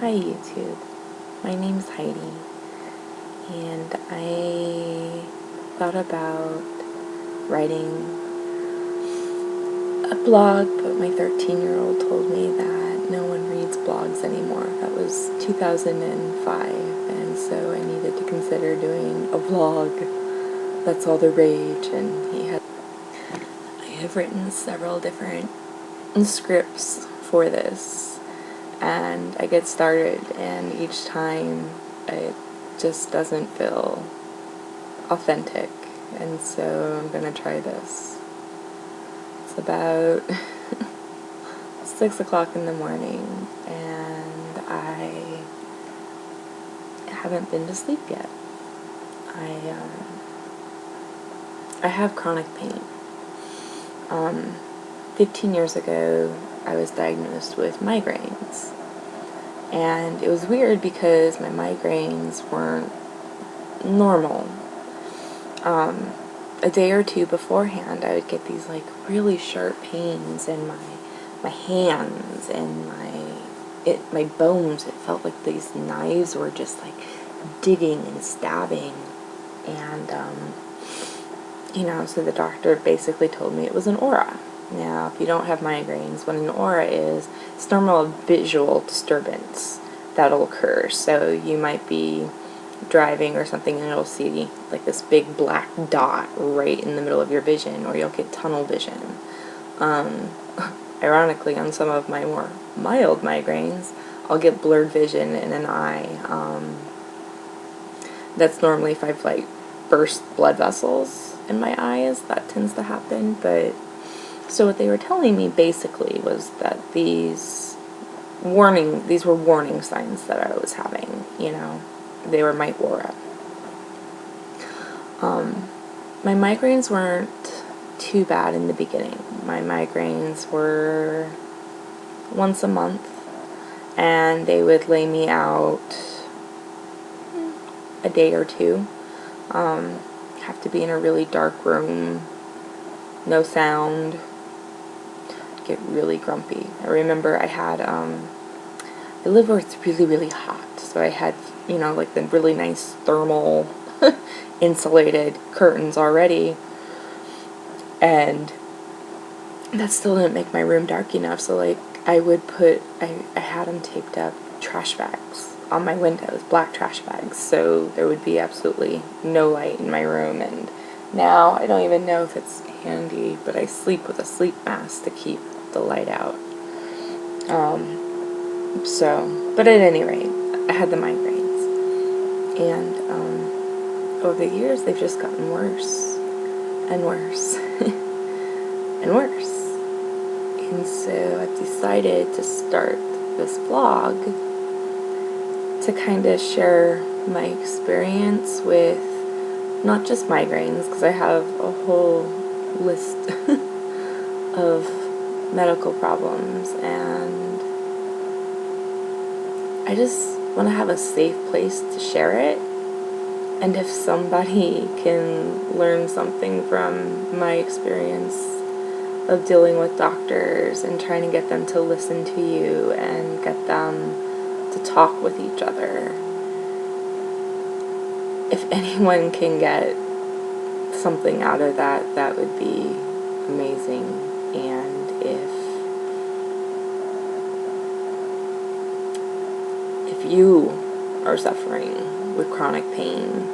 Hi YouTube, my name's Heidi, and I thought about writing a blog, but my 13-year-old told me that no one reads blogs anymore. That was 2005, and so I needed to consider doing a vlog. That's all the rage, and I have written several different scripts for this. And I get started, and each time it just doesn't feel authentic, and so I'm gonna try this. It's about 6 o'clock in the morning, and I haven't been to sleep yet. I have chronic pain. 15 years ago, I was diagnosed with migraines. And it was weird because my migraines weren't normal. A day or two beforehand, I would get these like really sharp pains in my hands and my bones. It felt like these knives were just like digging and stabbing, and so the doctor basically told me it was an aura. Now, if you don't have migraines, what an aura is, it's normal visual disturbance that'll occur. So you might be driving or something and you'll see like this big black dot right in the middle of your vision, or you'll get tunnel vision. Ironically, on some of my more mild migraines, I'll get blurred vision in an eye. That's normally if I've like burst blood vessels in my eyes. That tends to happen. But so what they were telling me basically was that these were warning signs that I was having. They were my aura. My migraines weren't too bad in the beginning. My migraines were once a month, and they would lay me out a day or two. Have to be in a really dark room, no sound, get really grumpy. I remember I had, I live where it's really, really hot, so I had, like the really nice thermal insulated curtains already, and that still didn't make my room dark enough, so like I had them taped up trash bags on my windows, black trash bags, so there would be absolutely no light in my room. And now I don't even know if it's handy, but I sleep with a sleep mask to keep the light out. But at any rate, I had the migraines, and over the years they've just gotten worse and worse and worse. And so I've decided to start this vlog to kind of share my experience with not just migraines, because I have a whole list of medical problems, and I just want to have a safe place to share it. And if somebody can learn something from my experience of dealing with doctors and trying to get them to listen to you and get them to talk with each other, if anyone can get something out of that, that would be amazing. And if you are suffering with chronic pain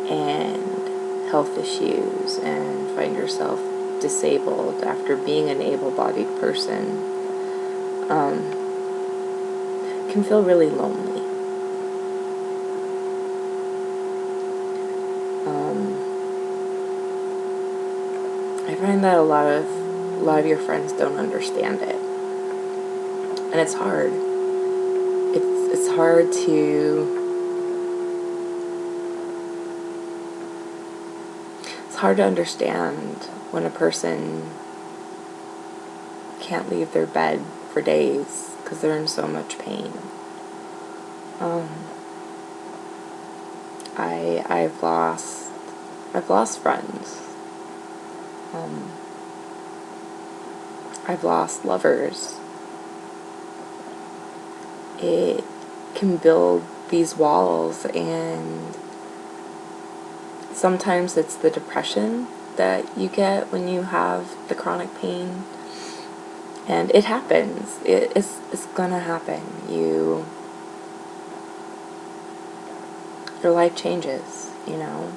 and health issues and find yourself disabled after being an able-bodied person, can feel really lonely. I find that a lot of your friends don't understand it, and it's hard. It's hard to understand when a person can't leave their bed for days because they're in so much pain. I've lost friends. I've lost lovers, it can build these walls, and sometimes it's the depression that you get when you have the chronic pain. And it happens. It's gonna happen. Your life changes, you know.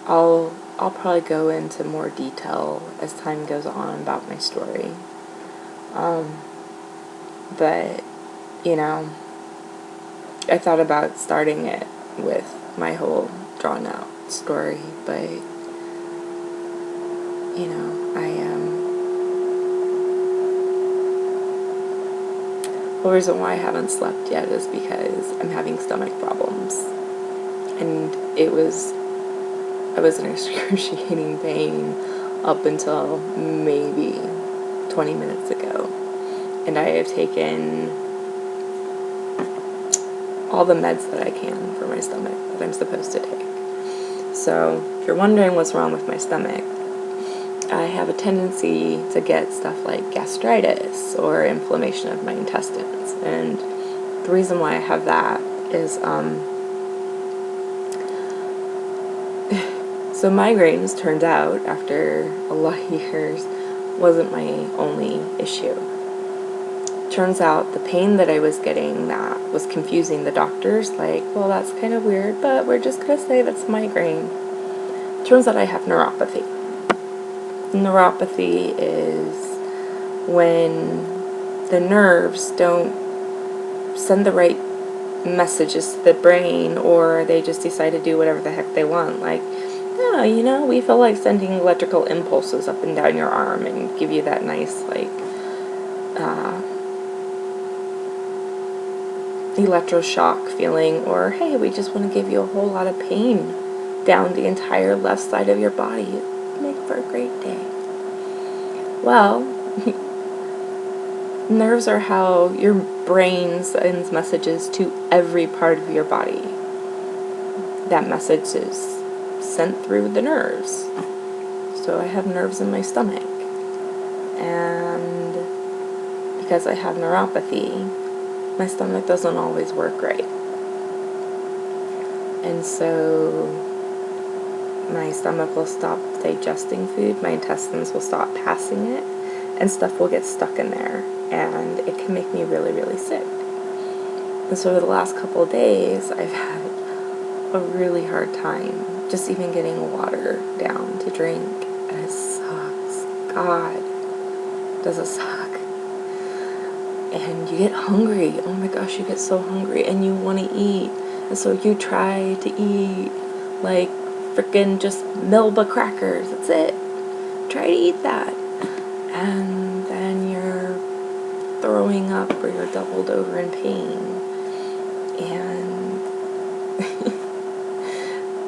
I'll probably go into more detail as time goes on about my story. But, you know, I thought about starting it with my whole drawn out story, but, you know, the reason why I haven't slept yet is because I'm having stomach problems. And I was in excruciating pain up until maybe 20 minutes ago. And I have taken all the meds that I can for my stomach that I'm supposed to take. So, if you're wondering what's wrong with my stomach, I have a tendency to get stuff like gastritis or inflammation of my intestines. And the reason why I have that is, so migraines, turned out, after a lot of years, wasn't my only issue. Turns out the pain that I was getting that was confusing the doctors, like, well, that's kind of weird, but we're just going to say that's migraine. Turns out I have neuropathy. Neuropathy is when the nerves don't send the right messages to the brain, or they just decide to do whatever the heck they want. Like, oh, you know, we feel like sending electrical impulses up and down your arm and give you that nice, like, electroshock feeling, or hey, we just want to give you a whole lot of pain down the entire left side of your body. It'd make for a great day. Well, nerves are how your brain sends messages to every part of your body. That message is sent through the nerves. So I have nerves in my stomach. And because I have neuropathy, my stomach doesn't always work right. And so my stomach will stop digesting food, my intestines will stop passing it, and stuff will get stuck in there, and it can make me really, really sick. And so over the last couple of days, I've had a really hard time just even getting water down to drink, and it sucks. God, does it suck. And you get hungry. Oh my gosh, you get so hungry, and you want to eat, and so you try to eat like freaking just Melba crackers. That's it. Try to eat that, and then you're throwing up, or you're doubled over in pain. And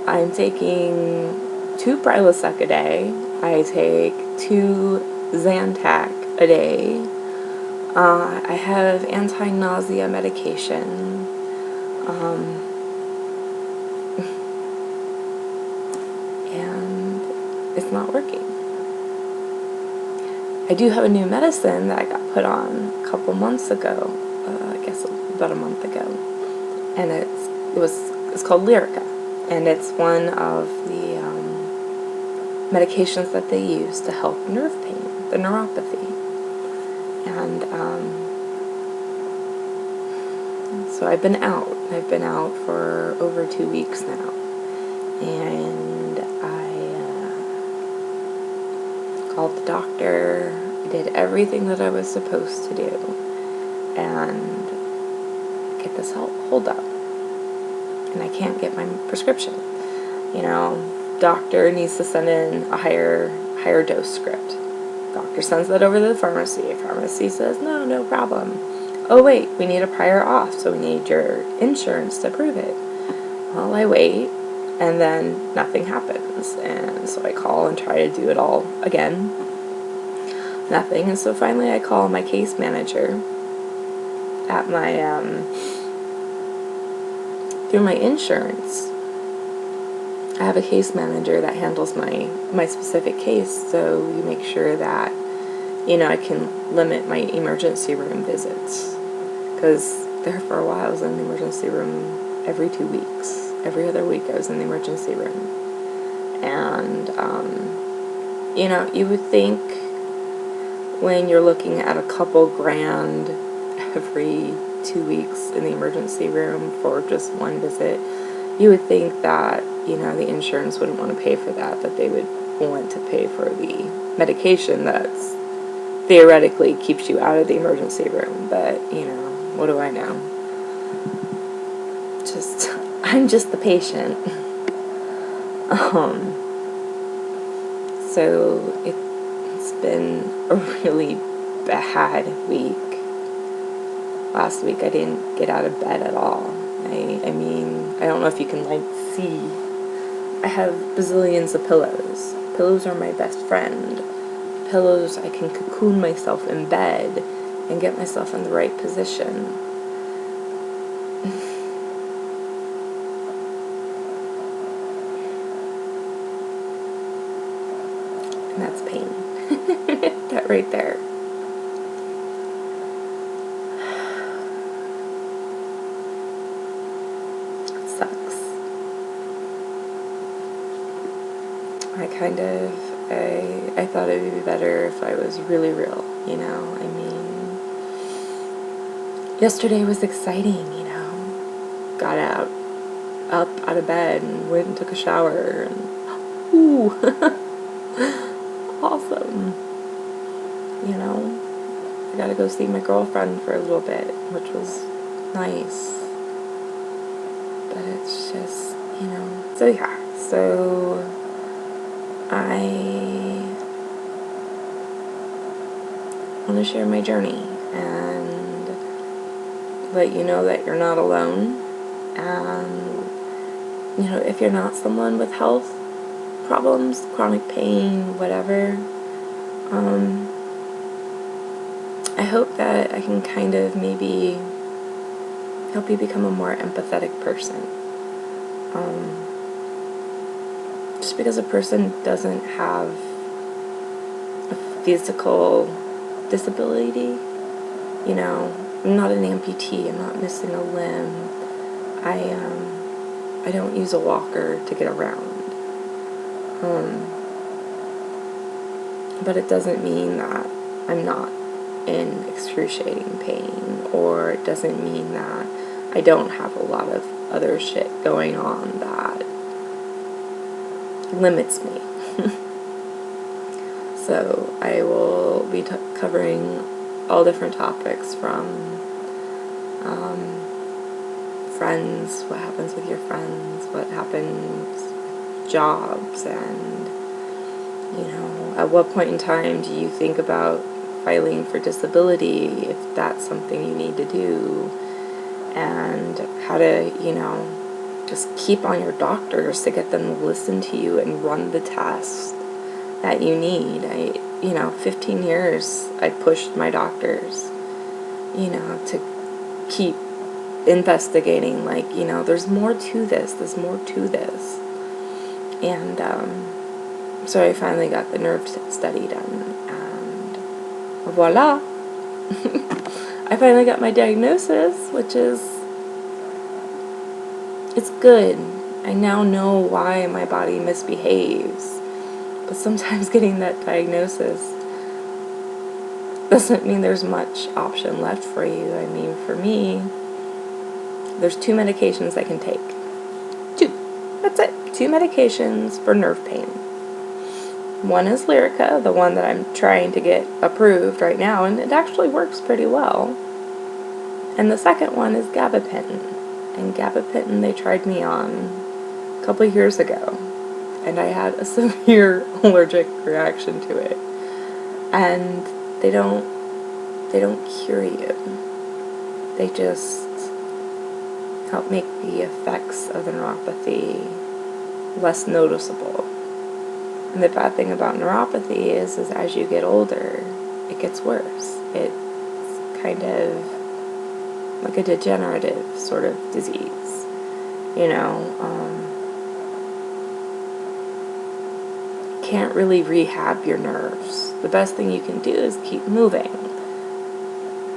I'm taking 2 Prilosec a day. I take 2 Zantac a day. I have anti-nausea medication. And it's not working. I do have a new medicine that I got put on a couple months ago, I guess about a month ago, and it's called Lyrica, and it's one of the medications that they use to help nerve pain, the neuropathy, and so I've been out for over 2 weeks now, and I called the doctor, did everything that I was supposed to do, and get this hold up, and I can't get my prescription. You know, doctor needs to send in a higher dose script. Doctor sends that over to the pharmacy. Pharmacy says, no problem. Oh wait, we need a prior auth, so we need your insurance to prove it. Well, I wait, and then nothing happens, and so I call and try to do it all again. Nothing, and so finally I call my case manager at my through my insurance. I have a case manager that handles my specific case, so you make sure that, you know, I can limit my emergency room visits. because there for a while I was in the emergency room every 2 weeks. Every other week I was in the emergency room. And, you know, you would think when you're looking at a couple grand every 2 weeks in the emergency room for just one visit, you would think that, you know, the insurance wouldn't want to pay for that they would want to pay for the medication that's theoretically keeps you out of the emergency room. But, you know, what do I know? I'm just the patient. So it's been a really bad week. Last week I didn't get out of bed at all. I mean, I don't know if you can, like, see. I have bazillions of pillows. Pillows are my best friend. Pillows, I can cocoon myself in bed and get myself in the right position. And that's pain. That right there. It sucks. I thought it would be better if I was really real, you know? I mean, yesterday was exciting, you know? Got up out of bed and went and took a shower and, ooh, awesome. You know, I gotta go see my girlfriend for a little bit, which was nice. But it's just, you know, so yeah, so I want to share my journey and let you know that you're not alone. And, you know, if you're not someone with health problems, chronic pain, whatever, I hope that I can kind of maybe help you become a more empathetic person. Just because a person doesn't have a physical disability, you know, I'm not an amputee, I'm not missing a limb, I don't use a walker to get around. But it doesn't mean that I'm not in excruciating pain, or it doesn't mean that I don't have a lot of other shit going on that limits me. So I will be covering all different topics, from friends, what happens with your friends, what happens with jobs, and, you know, at what point in time do you think about filing for disability, if that's something you need to do, and how to, you know, just keep on your doctors to get them to listen to you and run the tests that you need. 15 years I pushed my doctors, you know, to keep investigating, like, you know, there's more to this, and so I finally got the nerve study done, and voila. I finally got my diagnosis, which is, it's good. I now know why my body misbehaves. But sometimes getting that diagnosis doesn't mean there's much option left for you. I mean, for me, there's 2 medications I can take. 2. That's it. 2 medications for nerve pain. One is Lyrica, the one that I'm trying to get approved right now, and it actually works pretty well. And the second one is gabapentin. And gabapentin they tried me on a couple of years ago, and I had a severe allergic reaction to it. And they don't cure you. They just help make the effects of the neuropathy less noticeable. And the bad thing about neuropathy is as you get older, it gets worse. It's kind of like a degenerative sort of disease, you know. Can't really rehab your nerves. The best thing you can do is keep moving,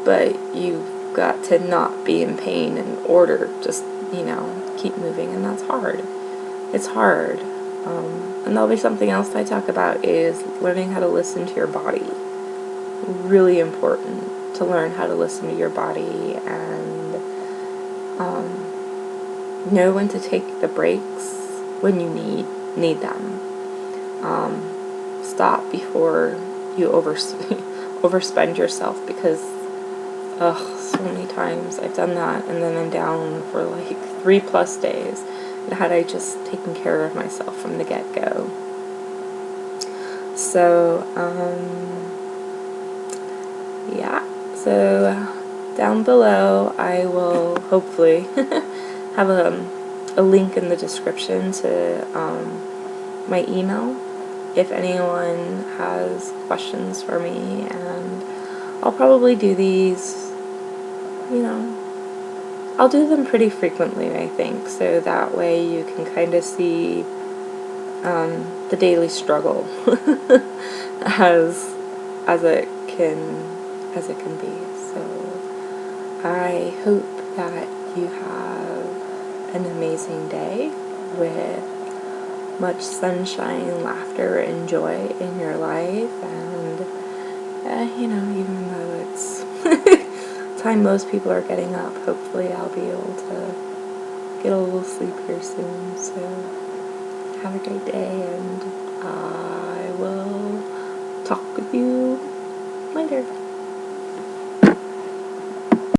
but you got to not be in pain in order just, keep moving, and that's hard. It's hard. And that'll be something else I talk about, is learning how to listen to your body. Really important to learn how to listen to your body and know when to take the breaks when you need them. Stop before you overspend yourself, because so many times I've done that, and then I'm down for like 3+ days. And had I just taken care of myself from the get-go. So, yeah. So, down below, I will hopefully have a link in the description to my email if anyone has questions for me, and I'll probably do these, I'll do them pretty frequently, I think, so that way you can kind of see the daily struggle as it can be. So I hope that you have an amazing day with much sunshine, laughter, and joy in your life, and even though it's time most people are getting up, hopefully I'll be able to get a little sleep here soon. So have a great day, and I will talk with you later.